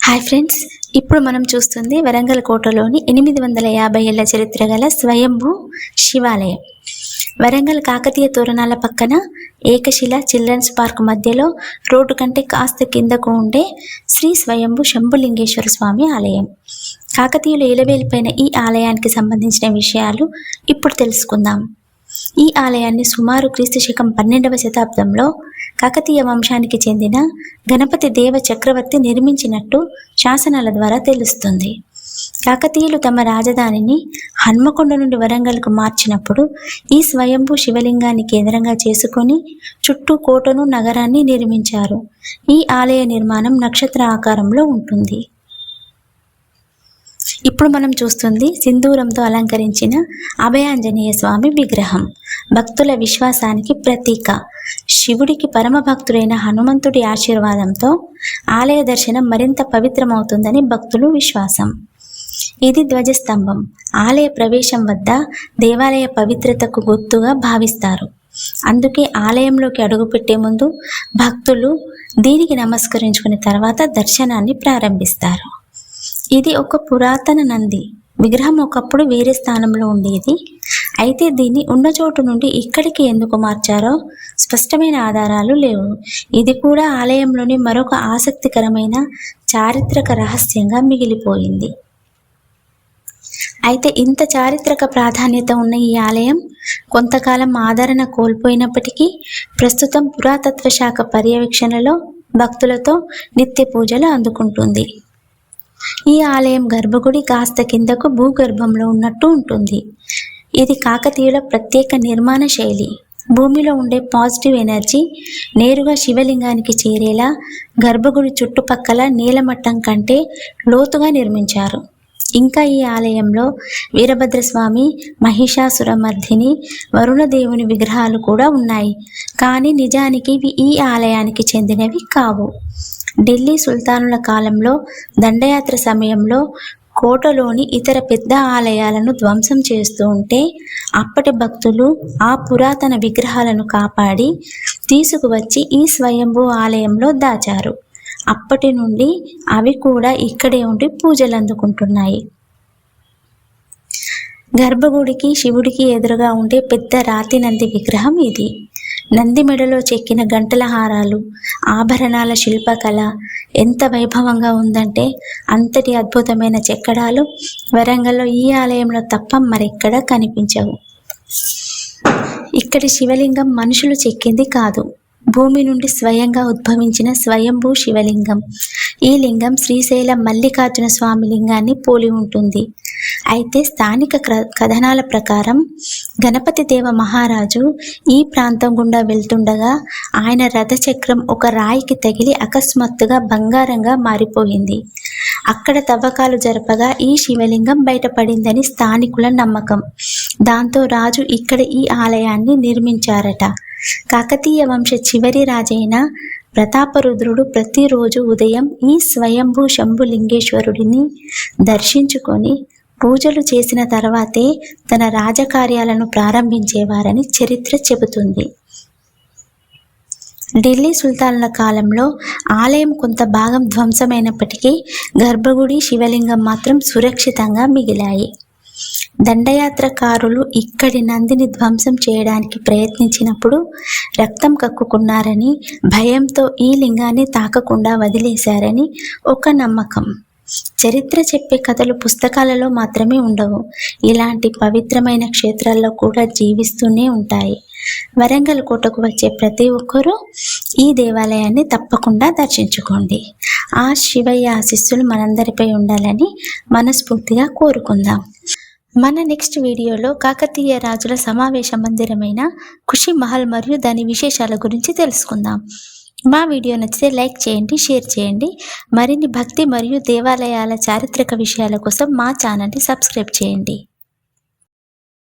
Hi friends, ఇప్పుడు మనం చూస్తుంది వరంగల్ కోటలోని 850 ఏళ్ల చరిత్ర గల స్వయంభూ శివాలయం. వరంగల్ కాకతీయ తోరణాల పక్కన ఏకశిల చిల్డ్రన్స్ పార్క్ మధ్యలో రోడ్డు కంటే కాస్త కిందకు ఉండే శ్రీ స్వయంభూ శంభులింగేశ్వర స్వామి ఆలయం. కాకతీయుల ఇలవేల్పైన ఈ ఆలయానికి సంబంధించిన విషయాలు ఇప్పుడు తెలుసుకుందాం. ఈ ఆలయాన్ని సుమారు క్రీస్తుశకం 12వ శతాబ్దంలో కాకతీయ వంశానికి చెందిన గణపతి దేవ చక్రవర్తి నిర్మించినట్టు శాసనాల ద్వారా తెలుస్తుంది. కాకతీయులు తమ రాజధానిని హన్మకొండ నుండి వరంగల్కు మార్చినప్పుడు ఈ స్వయంభూ శివలింగాన్ని కేంద్రంగా చేసుకొని చుట్టూ కోటను నగరాన్ని నిర్మించారు. ఈ ఆలయ నిర్మాణం నక్షత్ర ఆకారంలో ఉంటుంది. ఇప్పుడు మనం చూస్తుంది సింధూరంతో అలంకరించిన అభయాంజనేయ స్వామి విగ్రహం. భక్తుల విశ్వాసానికి ప్రతీక. శివుడికి పరమ భక్తుడైన హనుమంతుడి ఆశీర్వాదంతో ఆలయ దర్శనం మరింత పవిత్రమవుతుందని భక్తులు విశ్వాసం. ఇది ధ్వజస్తంభం. ఆలయ ప్రవేశం వద్ద దేవాలయ పవిత్రతకు గుర్తుగా భావిస్తారు. అందుకే ఆలయంలోకి అడుగుపెట్టే ముందు భక్తులు దీనికి నమస్కరించుకున్న తర్వాత దర్శనాన్ని ప్రారంభిస్తారు. ఇది ఒక పురాతన నంది విగ్రహం. ఒకప్పుడు వేరే స్థానంలో ఉండేది. అయితే దీన్ని ఉన్న చోటు నుండి ఇక్కడికి ఎందుకు మార్చారో స్పష్టమైన ఆధారాలు లేవు. ఇది కూడా ఆలయంలోని మరొక ఆసక్తికరమైన చారిత్రక రహస్యంగా మిగిలిపోయింది. అయితే ఇంత చారిత్రక ప్రాధాన్యత ఉన్న ఈ ఆలయం కొంతకాలం ఆదరణ కోల్పోయినప్పటికీ ప్రస్తుతం పురాతత్వ శాఖ పర్యవేక్షణలో భక్తులతో నిత్య పూజలు అందుకుంటుంది. ఈ ఆలయం గర్భగుడి కాస్త కిందకు భూగర్భంలో ఉన్నట్టు ఉంటుంది. ఇది కాకతీయుల ప్రత్యేక నిర్మాణ శైలి. భూమిలో ఉండే పాజిటివ్ ఎనర్జీ నేరుగా శివలింగానికి చేరేలా గర్భగుడి చుట్టుపక్కల నీలమట్టం కంటే లోతుగా నిర్మించారు. ఇంకా ఈ ఆలయంలో వీరభద్రస్వామి, మహిషాసురమర్ధిని, వరుణదేవుని విగ్రహాలు కూడా ఉన్నాయి. కానీ నిజానికి ఇవి ఈ ఆలయానికి చెందినవి కావు. ఢిల్లీ సుల్తానుల కాలంలో దండయాత్ర సమయంలో కోటలోని ఇతర పెద్ద ఆలయాలను ధ్వంసం చేస్తూ ఉంటే అప్పటి భక్తులు ఆ పురాతన విగ్రహాలను కాపాడి తీసుకువచ్చి ఈ స్వయంభూ ఆలయంలో దాచారు. అప్పటి నుండి అవి కూడా ఇక్కడే ఉండి పూజలు అందుకుంటున్నాయి. గర్భగుడికి శివుడికి ఎదురుగా ఉండే పెద్ద రాతి నంది విగ్రహం ఇది. నంది మెడలో చెక్కిన గంటల హారాలు, ఆభరణాల శిల్పకళ ఎంత వైభవంగా ఉందంటే అంతటి అద్భుతమైన చెక్కడాలు వరంగల్లో ఈ ఆలయంలో తప్ప మరెక్కడా కనిపించవు. ఇక్కడి శివలింగం మనుషులు చెక్కింది కాదు, భూమి నుండి స్వయంగా ఉద్భవించిన స్వయంభూ శివలింగం. ఈ లింగం శ్రీశైలం మల్లికార్జున స్వామి లింగాన్ని పోలి ఉంటుంది. అయితే స్థానిక కథనాల ప్రకారం గణపతి దేవ మహారాజు ఈ ప్రాంతం గుండా వెళ్తుండగా ఆయన రథచక్రం ఒక రాయికి తగిలి అకస్మాత్తుగా బంగారంగా మారిపోయింది. అక్కడ తవ్వకాలు జరపగా ఈ శివలింగం బయటపడిందని స్థానికుల నమ్మకం. దాంతో రాజు ఇక్కడ ఈ ఆలయాన్ని నిర్మించారట. కాకతీయ వంశ చివరి రాజైన ప్రతాపరుద్రుడు ప్రతిరోజు ఉదయం ఈ స్వయంభూ శంభులింగేశ్వరుడిని దర్శించుకొని పూజలు చేసిన తర్వాతే తన రాజకార్యాలను ప్రారంభించేవారని చరిత్ర చెబుతుంది. ఢిల్లీ సుల్తానుల కాలంలో ఆలయం కొంత భాగం ధ్వంసమైనప్పటికీ గర్భగుడి, శివలింగం మాత్రం సురక్షితంగా మిగిలాయి. దండయాత్రకారులు ఇక్కడి నందిని ధ్వంసం చేయడానికి ప్రయత్నించినప్పుడు రక్తం కక్కుకున్నారని, భయంతో ఈ లింగాన్ని తాకకుండా వదిలేశారని ఒక నమ్మకం. చరిత్ర చెప్పే కథలు పుస్తకాలలో మాత్రమే ఉండవు, ఇలాంటి పవిత్రమైన క్షేత్రాల్లో కూడా జీవిస్తూనే ఉంటాయి. వరంగల్ కోటకు వచ్చే ప్రతి ఒక్కరూ ఈ దేవాలయాన్ని తప్పకుండా దర్శించుకోండి. ఆ శివయ్య ఆశీస్సులు మనందరిపై ఉండాలని మనస్ఫూర్తిగా కోరుకుందాం. మన నెక్స్ట్ వీడియోలో కాకతీయ రాజుల సమావేశ మందిరమైన ఖుషి మహల్ మరియు దాని విశేషాల గురించి తెలుసుకుందాం. మా వీడియో నచ్చితే లైక్ చేయండి, షేర్ చేయండి. మరిన్ని భక్తి మరియు దేవాలయాల చారిత్రక విషయాల కోసం మా ఛానల్ని సబ్స్క్రైబ్ చేయండి.